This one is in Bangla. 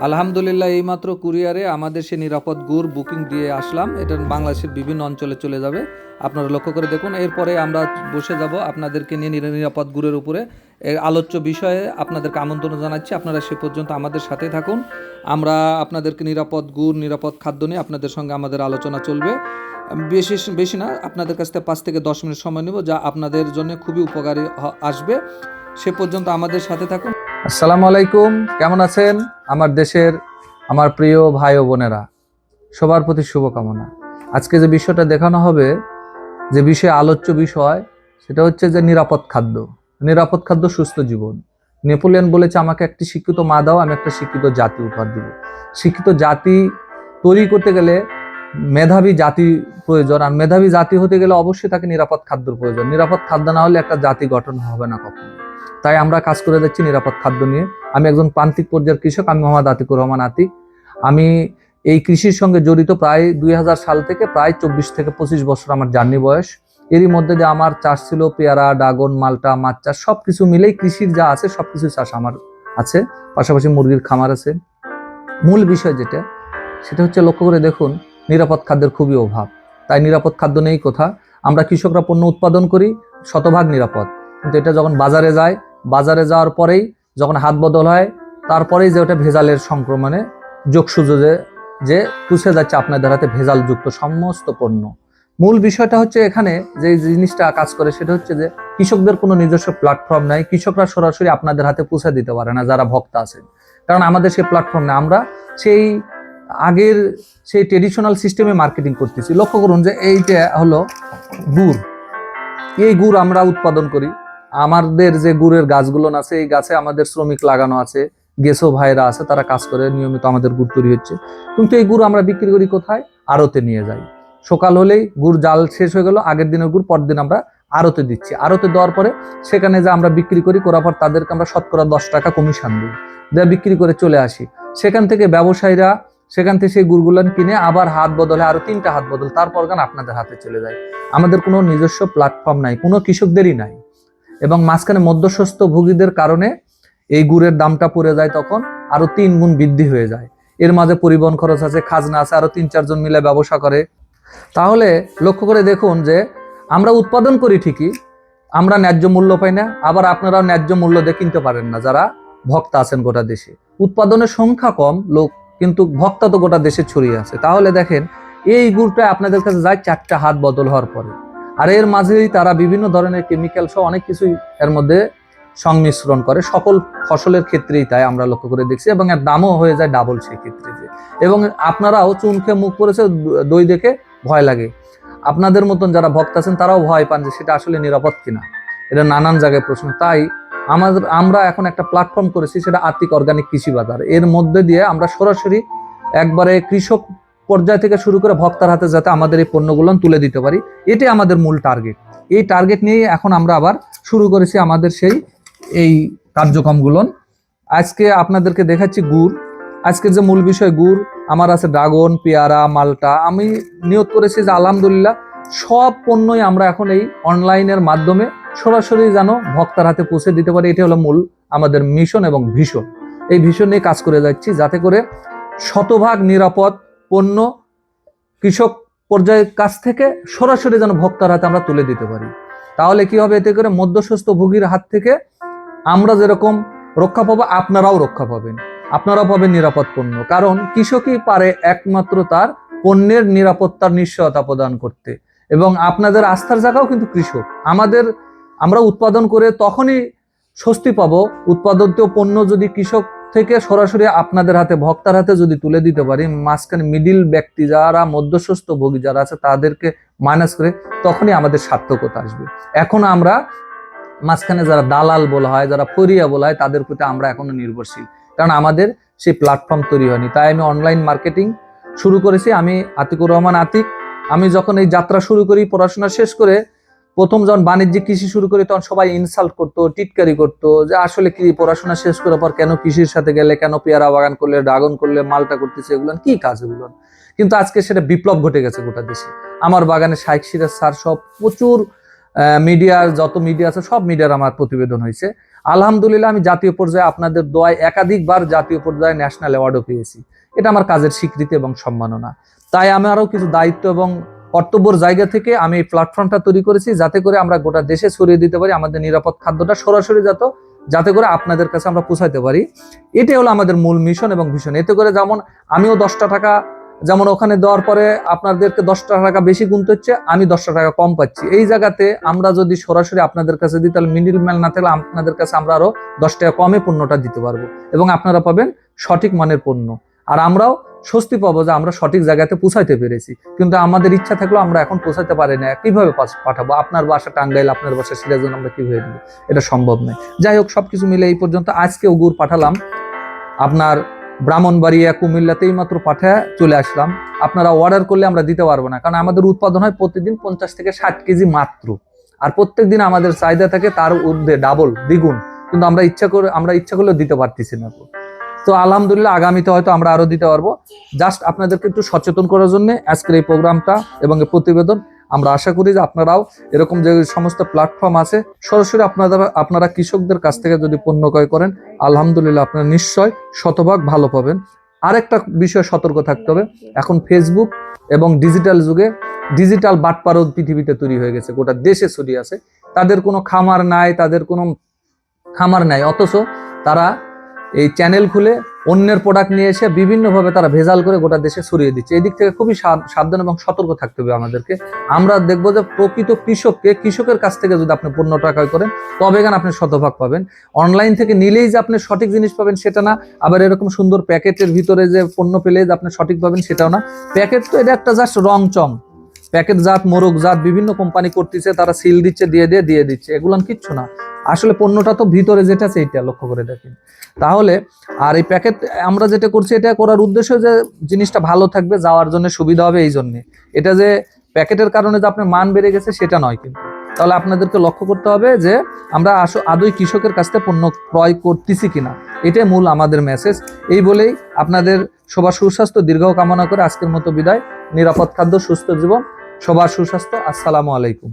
আলহামদুলিল্লাহ, এইমাত্র কুরিয়ারে আমাদের সে নিরাপদ গুড় বুকিং দিয়ে আসলাম। এটা বাংলাদেশের বিভিন্ন অঞ্চলে চলে যাবে। আপনারা লক্ষ্য করে দেখুন। এরপরে আমরা বসে যাব আপনাদেরকে নিয়ে নিরাপদ গুড়ের উপরে এর আলোচ্য বিষয়ে আপনাদেরকে আমন্ত্রণ জানাচ্ছি। আপনারা সে পর্যন্ত আমাদের সাথে থাকুন। আমরা আপনাদেরকে নিরাপদ গুড়, নিরাপদ খাদ্য নিয়ে আপনাদের সঙ্গে আমাদের আলোচনা চলবে। বেশি না, আপনাদের কাছ থেকে 5 থেকে 10 মিনিট সময় নেব, যা আপনাদের জন্য খুবই উপকারী আসবে। সে পর্যন্ত আমাদের সাথে থাকুন। আসসালামু আলাইকুম, কেমন আছেন আমার দেশের আমার প্রিয় ভাই ও বোনেরা? সবার প্রতি শুভকামনা। আজকে যে বিষয়টা দেখানো হবে, যে বিষয়ে আলোচ্য বিষয়, সেটা হচ্ছে যে নিরাপদ খাদ্য। নিরাপদ খাদ্য সুস্থ জীবন। নেপোলিয়ন বলেছে, আমাকে একটি শিক্ষিত মা দাও, আমি একটা শিক্ষিত জাতি উপহার দিব। শিক্ষিত জাতি তৈরি করতে গেলে মেধাবী জাতি প্রয়োজন, আর মেধাবী জাতি হতে গেলে অবশ্যই তাকে নিরাপদ খাদ্যের প্রয়োজন। নিরাপদ খাদ্য না হলে একটা জাতি গঠন হবে না কখনো। তাই আমরা কাজ করে যাচ্ছি নিরাপদ খাদ্য নিয়ে। আমি একজন প্রান্তিক পর্যায়ের কৃষক, আমি মোহাম্মদ আতিকুর রহমান আতিক। আমি এই কৃষির সঙ্গে জড়িত প্রায় 2000 সাল থেকে, প্রায় 24 থেকে 25 বছর আমার জার্নি বয়স। এরই মধ্যে দিয়ে আমার চাষ ছিল পেয়ারা, ড্রাগন, মালটা, মাছ চাষ, সবকিছু মিলেই কৃষির যা আছে সবকিছু চাষ আমার আছে। পাশাপাশি মুরগির খামার আছে। মূল বিষয় যেটা, সেটা হচ্ছে লক্ষ্য করে দেখুন, নিরাপদ খাদ্যের খুবই অভাব। তাই নিরাপদ খাদ্য নেই কোথা। আমরা কৃষকরা পণ্য উৎপাদন করি শতভাগ নিরাপদ, কিন্তু এটা যখন বাজারে যায়, বাজারে যাওয়ার পরেই যখন হাত বদল হয়, তারপরেই যে ওটা ভেজালের সংক্রমণে যোগসুযোগে যে পুষে যাচ্ছে আপনাদের হাতে ভেজালযুক্ত সমস্ত পণ্য। মূল বিষয়টা হচ্ছে এখানে যে জিনিসটা কাজ করে, সেটা হচ্ছে যে কৃষকদের কোনো নিজস্ব প্ল্যাটফর্ম নাই। কৃষকরা সরাসরি আপনাদের হাতে পৌঁছে দিতে পারে না, যারা ভক্ত আছেন, কারণ আমাদের সেই প্ল্যাটফর্ম নেই। আমরা সেই আগের সেই ট্রেডিশনাল সিস্টেমে মার্কেটিং করতেছি। লক্ষ্য করুন যে এইটা হলো গুড়। এই গুড় আমরা উৎপাদন করি। আমাদের যে গুড়ের গাছগুলো আছে, এই গাছে আমাদের শ্রমিক লাগানো আছে, গেছো ভাইরা আছে, তারা কাজ করে নিয়মিত আমাদের গুড় তৈরি হচ্ছে। কিন্তু এই গুড় আমরা বিক্রি করি কোথায়? আড়তে নিয়ে যাই। সকাল হলেই গুড় জাল শেষ হয়ে গেল, আগের দিনের গুড় পরদিন আমরা আড়তে দিচ্ছি। আড়তে দেওয়ার পরে সেখানে যে আমরা বিক্রি করি, করার পর তাদেরকে আমরা শতকরা 10 টাকা কমিশন দিই, যা বিক্রি করে চলে আসি। সেখান থেকে ব্যবসায়ীরা সেখান থেকে সেই গুড়গুলান কিনে আবার হাত বদলে আরো 3টা হাত বদল, তারপর গান আপনাদের হাতে চলে যায়। আমাদের কোনো নিজস্ব প্ল্যাটফর্ম নাই, কোনো কৃষকদেরই নাই। এবং মাঝখানে মধ্যস্বত্ব ভোগীদের কারণে এই গুড়ের দামটা পড়ে যায়, তখন আরো 3 গুণ বৃদ্ধি হয়ে যায়। এর মাঝে পরিবহন খরচ আছে, খাজনা আছে, আরো 3-4 জন মিলে ব্যবসা করে। তাহলে লক্ষ্য করে দেখুন যে আমরা উৎপাদন করি ঠিকই, আমরা ন্যায্য মূল্য পাই না, আবার আপনারাও ন্যায্য মূল্য দিয়ে কিনতে পারেন না যারা ভক্ত আছেন গোটা দেশে। উৎপাদনের সংখ্যা কম লোক, কিন্তু ভক্তা তো গোটা দেশে ছড়িয়ে আছে। তাহলে দেখেন, এই গুড়টা আপনাদের কাছে যায় 4টা হাত বদল হওয়ার পরে, আর এর মাঝেই তারা বিভিন্ন ধরনের কেমিক্যাল সহ অনেক কিছুই এর মধ্যে সংমিশ্রণ করে। সকল ফসলের ক্ষেত্রেই তাই আমরা লক্ষ্য করে দেখছি, এবং এর দামও হয়ে যায় ডাবল সেক্ষেত্রে। এবং আপনারাও চুন খেয়ে মুখ করেছে, দই দেখে ভয় লাগে। আপনাদের মতন যারা ভক্ত আছেন তারাও ভয় পান যে সেটা আসলে নিরাপদ কিনা। এটা নানান জায়গায় প্রশ্ন। তাই আমরা এখন একটা প্ল্যাটফর্ম করেছি, সেটা আতিক অর্গানিক কৃষি বাজার। এর মধ্যে দিয়ে আমরা সরাসরি একবারে কৃষক পর্যায় থেকে শুরু করে ভক্তার হাতে যাতে আমাদের এই পণ্যগুলো তুলে দিতে পারি, এটাই আমাদের মূল টার্গেট। এই টার্গেট নিয়ে এখন আমরা আবার শুরু করেছি আমাদের সেই এই কার্যক্রমগুলো। আজকে আপনাদেরকে দেখাচ্ছি গুড়। আজকের যে মূল বিষয় গুড়, আমার আছে ড্রাগন, পেয়ারা, মালটা। আমি নিয়োগ করেছি যে আলহামদুলিল্লাহ সব পণ্যই আমরা এখন এই অনলাইনের মাধ্যমে সরাসরি যেন ভক্তার হাতে পৌঁছে দিতে পারি। এটা হলো মূল আমাদের মিশন এবং ভিশন। এই ভিশন নিয়ে কাজ করে যাচ্ছি, যাতে করে শতভাগ নিরাপদ পণ্য কৃষক পর্যায়ের কাছ থেকে সরাসরি যেন ভক্তার হাতে আমরা তুলে দিতে পারি। তাহলে কি হবে? এতে করে মধ্যস্বত্ব ভোগীর হাত থেকে আমরা যেরকম রক্ষা পাবো, আপনারাও রক্ষা পাবেন, আপনারাও পাবেন নিরাপদ পণ্য। কারণ কৃষকই পারে একমাত্র তার পণ্যের নিরাপত্তার নিশ্চয়তা প্রদান করতে। এবং আপনাদের আস্থার জায়গাও কিন্তু কৃষক। আমরা উৎপাদন করে তখনই স্বস্তি পাবো, উৎপাদিত পণ্য যদি কৃষক থেকে সরাসরি আপনাদের হাতে ভক্তার হাতে যদি তুলে দিতে পারি, মাঝখানে মিডিল ব্যক্তি যারা মধ্যস্বত্ব ভোগী যারা আছে তাদেরকে মাইনাস করে, তখনই আমাদের সার্থকতা আসবে। এখন আমরা মাঝখানে যারা দালাল বলা হয়, যারা ফরিয়া বলা হয়, তাদের প্রতি আমরা এখনো নির্ভরশীল, কারণ আমাদের সেই প্ল্যাটফর্ম তৈরি হয়নি। তাই আমি অনলাইন মার্কেটিং শুরু করেছি। আমি আতিকুর রহমান আতিক। আমি যখন এই যাত্রা শুরু করি, পড়াশোনা শেষ করে প্রথম যখন বাণিজ্যিক কৃষি শুরু করি, তখন সবাই ইনসাল্ট করতো, টিটকারি করতো, যে আসলে কি পড়াশোনা শেষ করার পর কেন কৃষির সাথে গেলে, কেন পেয়ারা বাগান করলে, ড্রাগন করলে, মালটা করতেছে, এগুলো কি কাজ এগুলো। কিন্তু আজকে সেটা বিপ্লব ঘটে গেছে গোটা দেশে। আমার বাগানে শাইখ সিরাজ স্যার সব প্রচুর মিডিয়ার যত মিডিয়া আছে সব মিডিয়ার আমার প্রতিবেদন হয়েছে। আলহামদুলিল্লাহ আমি জাতীয় পর্যায়ে আপনাদের দোয়ায় একাধিকবার জাতীয় পর্যায়ে ন্যাশনাল অ্যাওয়ার্ডও পেয়েছি। এটা আমার কাজের স্বীকৃতি এবং সম্মাননা। তাই আমি আরও কিছু দায়িত্ব এবং কর্তব্যের জায়গা থেকে আমি এই প্ল্যাটফর্মটা তৈরি করেছি, যাতে করে আমরা গোটা দেশে ছড়িয়ে দিতে পারি আমাদের নিরাপদ খাদ্যটা সরাসরি যাতে করে আপনাদের কাছে আমরা পৌঁছাইতে পারি। এটাই হলো আমাদের মূল মিশন এবং ভিশন। এতে করে যেমন আমিও 10টা টাকা যেমন ওখানে দেওয়ার পরে আপনাদেরকে 10টা টাকা বেশি গুনতে হচ্ছে, আমি 10টা টাকা কম পাচ্ছি। এই জায়গাতে আমরা যদি সরাসরি আপনাদের কাছে দিই, তাহলে মিডিল ম্যান না থাকলে আপনাদের কাছে আমরা আরো 10 টাকা কমে পণ্যটা দিতে পারবো এবং আপনারা পাবেন সঠিক মানের পণ্য। আর আমরাও স্বস্তি পাবো যে আমরা সঠিক জায়গাতে পৌঁছাইতে পেরেছি। কিন্তু আমাদের ইচ্ছা থাকলেও আমরা এখন পৌঁছাতে পারি না। কিভাবে পাঠাবো? আপনার বাসা টাঙ্গাইল, আপনার বাসা সিরাজগঞ্জ, আমরা কিভাবে দিব? এটা সম্ভব নয়। যাই হোক, সবকিছু মিলে এই পর্যন্ত। আজকেও গুড় পাঠালাম আপনার ব্রাহ্মণবাড়িয়া, কুমিল্লাতেই মাত্র পাঠায় চলে আসলাম। আপনারা অর্ডার করলে আমরা দিতে পারবো না, কারণ আমাদের উৎপাদন হয় প্রতিদিন 50 থেকে 60 কেজি মাত্র। আর প্রত্যেক দিন আমাদের চাহিদা থাকে তার ঊর্ধ্বে, ডাবল, দ্বিগুণ। কিন্তু আমরা ইচ্ছা করলে দিতে পারতেছি না। তো আলহামদুলিল্লাহ আগামীতে হয়তো আমরা আরো দিতে পারবো। জাস্ট আপনাদেরকে একটু সচেতন করার জন্য আজকের এই প্রোগ্রামটা এবং এই প্রতিবেদন। আমরা আশা করি যে আপনারাও এরকম যে সমস্ত প্ল্যাটফর্ম আছে, সরাসরি আপনারা কৃষকদের কাছ থেকে যদি পণ্য ক্রয় করেন, আলহামদুলিল্লাহ আপনারা নিশ্চয় শতভাগ ভালো পাবেন। আরেকটা বিষয় সতর্ক থাকতে হবে, এখন ফেসবুক এবং ডিজিটাল যুগে ডিজিটাল বাটপারও পৃথিবীতে তৈরি হয়ে গেছে, গোটা দেশে ছড়িয়ে আছে। তাদের কোনো খামার নাই, অথচ তারা এই চ্যানেল খুলে অন্যের প্রোডাক্ট নিয়ে এসে বিভিন্নভাবে তারা ভেজাল করে গোটা দেশে ছড়িয়ে দিচ্ছে। এই দিক থেকে খুবই সাবধান এবং সতর্ক থাকতে হবে আমাদেরকে। আমরা দেখবো যে প্রকৃত কৃষকের কাছ থেকে যদি আপনি পণ্য ক্রয় করেন, তবে কেন আপনি শতভাগ পাবেন। অনলাইন থেকে নিলেই যে আপনি সঠিক জিনিস পাবেন সেটা না, আবার এরকম সুন্দর প্যাকেটের ভিতরে যে পণ্য পেলে যে আপনি সঠিক পাবেন সেটাও না। প্যাকেট তো এটা একটা জাস্ট রংচং, প্যাকেট জাত, মোরগ জাত বিভিন্ন কোম্পানি করতেছে, তারা সিল দিচ্ছে, দিয়ে দিচ্ছে, এগুলো কিচ্ছু না। আসলে পণ্যটা তো ভিতরে যেটা আছে এইটা লক্ষ্য করে দেখেন তাহলে। আর এই প্যাকেট আমরা যেটা করছি, এটা করার উদ্দেশ্য যে জিনিসটা ভালো থাকবে, যাওয়ার জন্য সুবিধা হবে, এই জন্য। এটা যে প্যাকেটের কারণে যে আপনার মান বেড়ে গেছে সেটা নয়। কিন্তু তাহলে আপনাদেরকে লক্ষ্য করতে হবে যে আমরা আদৌ কৃষকের কাছ থেকে পণ্য ক্রয় করতেছি কিনা, এটাই মূল আমাদের মেসেজ। এই বলেই আপনাদের সবার সুস্বাস্থ্য দীর্ঘ কামনা করে আজকের মতো বিদায়। নিরাপদ খাদ্য, সুস্থ জীবন, সবার সুস্বাস্থ্য। আসসালামু আলাইকুম।